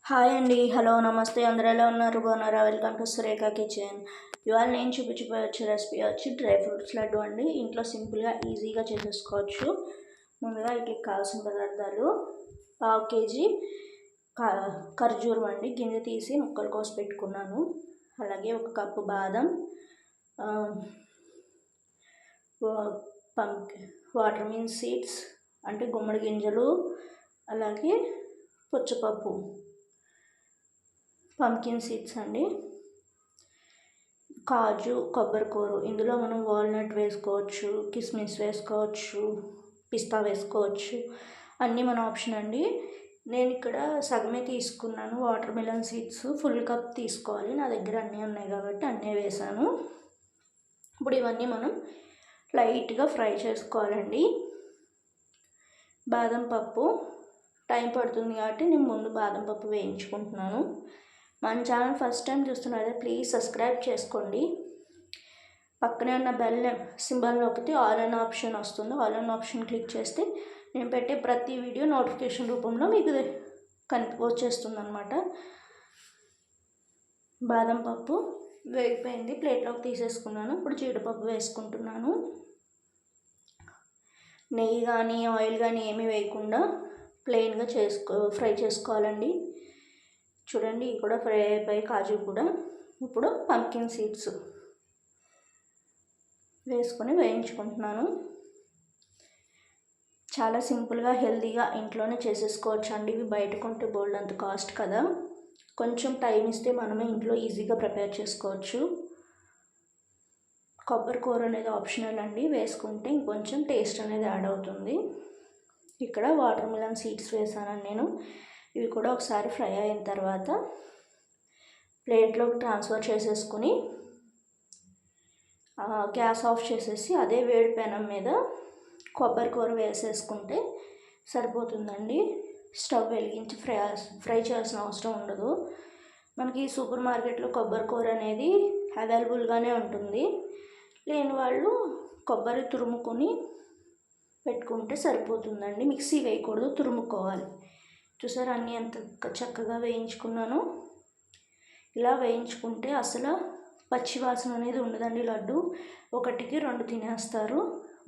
Hi అండి, hello, నమస్తే. అందరూ ఎలా ఉన్నారు? బాగున్నారా? Welcome to Surekha kitchen. ఇవాళ నేను చూపించబోయే రెసిపీ వచ్చి డ్రై ఫ్రూట్స్ లడ్డు అండి. ఇంట్లో సింపుల్గా ఈజీగా చేసేసుకోవచ్చు. ముందుగా వీటికి కావాల్సిన పదార్థాలు: 1/2 కేజీ ఖర్జూరం అండి, గింజ తీసి ముక్కలు కోసి పెట్టుకున్నాను. అలాగే 1 కప్పు బాదం, వాటర్ మిలన్ సీడ్స్ అంటే గుమ్మడి గింజలు, అలాగే పుచ్చపప్పు పంకిన్ సీడ్స్ అండి, కాజు, కొబ్బరికూర. ఇందులో మనం వాల్నట్ వేసుకోవచ్చు, కిస్మిస్ వేసుకోవచ్చు, పిస్తా వేసుకోవచ్చు. అన్నీ మన ఆప్షన్ అండి. నేను ఇక్కడ సగమే తీసుకున్నాను. Water melon seeds full cup తీసుకోవాలి. నా దగ్గర అన్నీ ఉన్నాయి కాబట్టి అన్నీ వేసాను. ఇప్పుడు ఇవన్నీ మనం లైట్గా ఫ్రై చేసుకోవాలండి. బాదం పప్పు టైం పడుతుంది కాబట్టి నేను ముందు బాదం పప్పు వేయించుకుంటున్నాను. మన ఛానల్ ఫస్ట్ టైం చూస్తున్నారైతే ప్లీజ్ సబ్స్క్రైబ్ చేసుకోండి. పక్కనే ఉన్న బెల్ సింబల్ నొక్కితే ఆల్ అన్ ఆప్షన్ వస్తుంది. ఆల్ అన్ ఆప్షన్ క్లిక్ చేస్తే నేను పెట్టే ప్రతి వీడియో నోటిఫికేషన్ రూపంలో మీకు వచ్చేస్తుంది అన్నమాట. బాదం పప్పు వేగిపోయింది, ప్లేట్లోకి తీసేసుకున్నాను. ఇప్పుడు జీడిపప్పు వేసుకుంటున్నాను. నెయ్యి కానీ ఆయిల్ కానీ ఏమీ వేయకుండా ప్లెయిన్గా ఫ్రై చేసుకోవాలండి. చూడండి, ఇవి కూడా ఫ్రై అయిపోయి, కాజు కూడా. ఇప్పుడు పంకిన్ సీడ్స్ వేసుకొని వేయించుకుంటున్నాను. చాలా సింపుల్గా హెల్తీగా ఇంట్లోనే చేసేసుకోవచ్చు అండి. ఇవి బయట కొంటే బోల్డ్ అంత కాస్ట్ కదా. కొంచెం టైం ఇస్తే మనమే ఇంట్లో ఈజీగా ప్రిపేర్ చేసుకోవచ్చు. కొబ్బరికూర అనేది ఆప్షనల్ అండి, వేసుకుంటే ఇంకొంచెం టేస్ట్ అనేది యాడ్ అవుతుంది. ఇక్కడ వాటర్ మిలన్ సీడ్స్ వేసాను నేను. ఇవి కూడా ఒకసారి ఫ్రై అయిన తర్వాత ప్లేట్లోకి ట్రాన్స్ఫర్ చేసేసుకుని గ్యాస్ ఆఫ్ చేసేసి అదే వేడి పెనం మీద కొబ్బరికూర వేసేసుకుంటే సరిపోతుందండి. స్టవ్ వెలిగించి ఫ్రై చేయాల్సిన అవసరం ఉండదు. మనకి సూపర్ మార్కెట్లో కొబ్బరికూర అనేది అవైలబుల్గానే ఉంటుంది. లేని వాళ్ళు కొబ్బరి తురుముకొని పెట్టుకుంటే సరిపోతుందండి. మిక్సీ వేయకూడదు, తురుముకోవాలి. చూసారా అన్నీ ఎంత చక్కగా వేయించుకున్నాను. ఇలా వేయించుకుంటే అసలు పచ్చి వాసన అనేది ఉండదండి. లడ్డు 1కి 2 తినేస్తారు.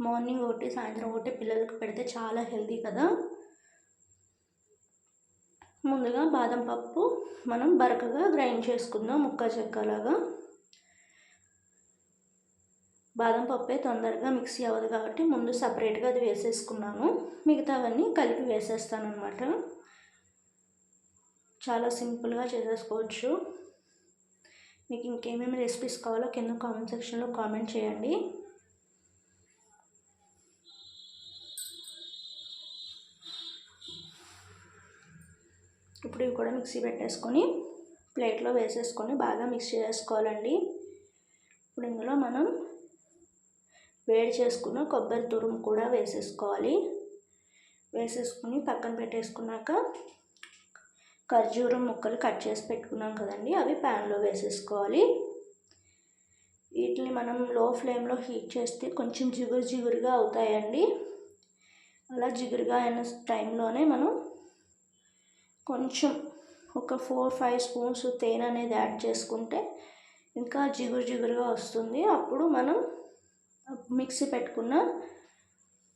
మార్నింగ్ 1, సాయంత్రం 1 పిల్లలకి పెడితే చాలా హెల్తీ కదా. ముందుగా బాదం పప్పు మనం బరకగా గ్రైండ్ చేసుకుందాం, ముక్క చెక్కలాగా. బాదం పప్పే తొందరగా మిక్సీ అవ్వదు కాబట్టి ముందు సపరేట్గా అది వేసేసుకున్నాను. మిగతావన్నీ కలిపి వేసేస్తాను అన్నమాట. చాలా సింపుల్గా చేసేసుకోవచ్చు. మీకు ఇంకేమేమి రెసిపీస్ కావాలో కింద కామెంట్ సెక్షన్లో కామెంట్ చేయండి. ఇప్పుడు ఇవి కూడా మిక్సీ పెట్టేసుకొని ప్లేట్లో వేసేసుకొని బాగా మిక్స్ చేసుకోవాలండి. ఇప్పుడు ఇందులో మనం వేడి చేసుకున్న కొబ్బరి తురుము కూడా వేసేసుకోవాలి. వేసేసుకుని పక్కన పెట్టేసుకున్నాక ఖర్జూరం ముక్కలు కట్ చేసి పెట్టుకున్నాం కదండి, అవి ప్యాన్లో వేసేసుకోవాలి. వీటిని మనం లో ఫ్లేమ్లో హీట్ చేస్తే కొంచెం జిగురుగా అవుతాయండి. అలా జిగురుగా అయిన టైంలోనే మనం కొంచెం ఒక 4-5 స్పూన్స్ తేనె అనేది యాడ్ చేసుకుంటే ఇంకా జిగురుగా వస్తుంది. అప్పుడు మనం మిక్సీ పెట్టుకున్న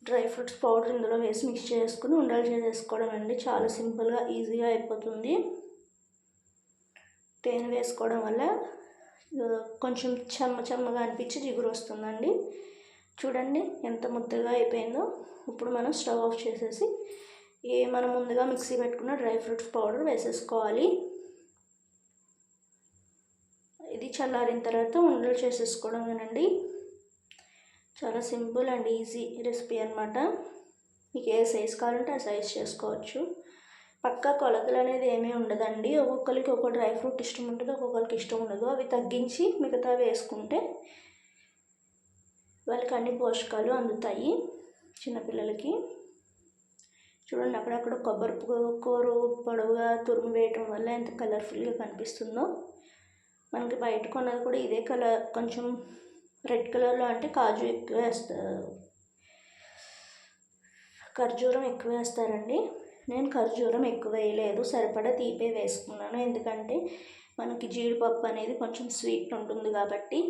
డ్రై ఫ్రూట్స్ పౌడర్ ఇందులో వేసి మిక్స్ చేసుకుని ఉండలు చేసేసుకోవడం అండి. చాలా సింపుల్గా ఈజీగా అయిపోతుంది. తేనె వేసుకోవడం వల్ల కొంచెం చెమ్మగా అనిపించి జిగురు వస్తుందండి. చూడండి ఎంత ముద్దగా అయిపోయిందో. ఇప్పుడు మనం స్టవ్ ఆఫ్ చేసేసి మనం ముందుగా మిక్సీ పెట్టుకున్న డ్రై ఫ్రూట్స్ పౌడర్ వేసేసుకోవాలి. ఇది చల్లారిన తర్వాత ఉండలు చేసేసుకోవడమేనండి. చాలా సింపుల్ అండ్ ఈజీ రెసిపీ అన్నమాట. మీకు ఏ సైజ్ కావాలంటే ఆ సైజ్ చేసుకోవచ్చు. పక్కా కొలతలు అనేది ఏమీ ఉండదండి. ఒక్కొక్కరికి ఒక్కొక్క డ్రై ఫ్రూట్ ఇష్టం ఉంటుంది, ఒక్కొక్కరికి ఇష్టం ఉండదు. అవి తగ్గించి మిగతా వేసుకుంటే వాళ్ళకి అన్ని పోషకాలు అందుతాయి చిన్నపిల్లలకి. చూడండి, అక్కడక్కడ కొబ్బరి కూర పొడవుగా తురుము వేయటం వల్ల ఎంత కలర్ఫుల్గా కనిపిస్తుందో. మనకి బయట కొన్నది కూడా ఇదే కలర్, కొంచెం రెడ్ కలర్లో, అంటే కాజు ఎక్కువ వేస్తారు, ఖర్జూరం ఎక్కువ వేస్తారండి. నేను ఖర్జూరం ఎక్కువ వేయలేదు, సరిపడా తీపే వేసుకున్నాను. ఎందుకంటే మనకి జీడిపప్పు అనేది కొంచెం స్వీట్ ఉంటుంది కాబట్టి.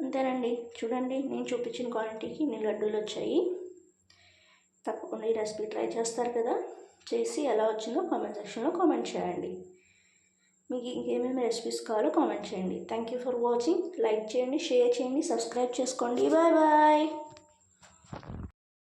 అంతేనండి, చూడండి నేను చూపించిన క్వాంటిటీకి ఇన్ని లడ్డూలు వచ్చాయి. తప్పకుండా ఈ రెసిపీ ట్రై చేస్తారు కదా, చేసి ఎలా వచ్చిందో కామెంట్ సెక్షన్లో కామెంట్ చేయండి. మీకు ఇంకేమేమి రెసిపీస్ కావాలో కామెంట్ చేయండి. Thank you for watching. Like చేయండి, షేర్ చేయండి, సబ్స్క్రైబ్ చేసుకోండి. Bye bye.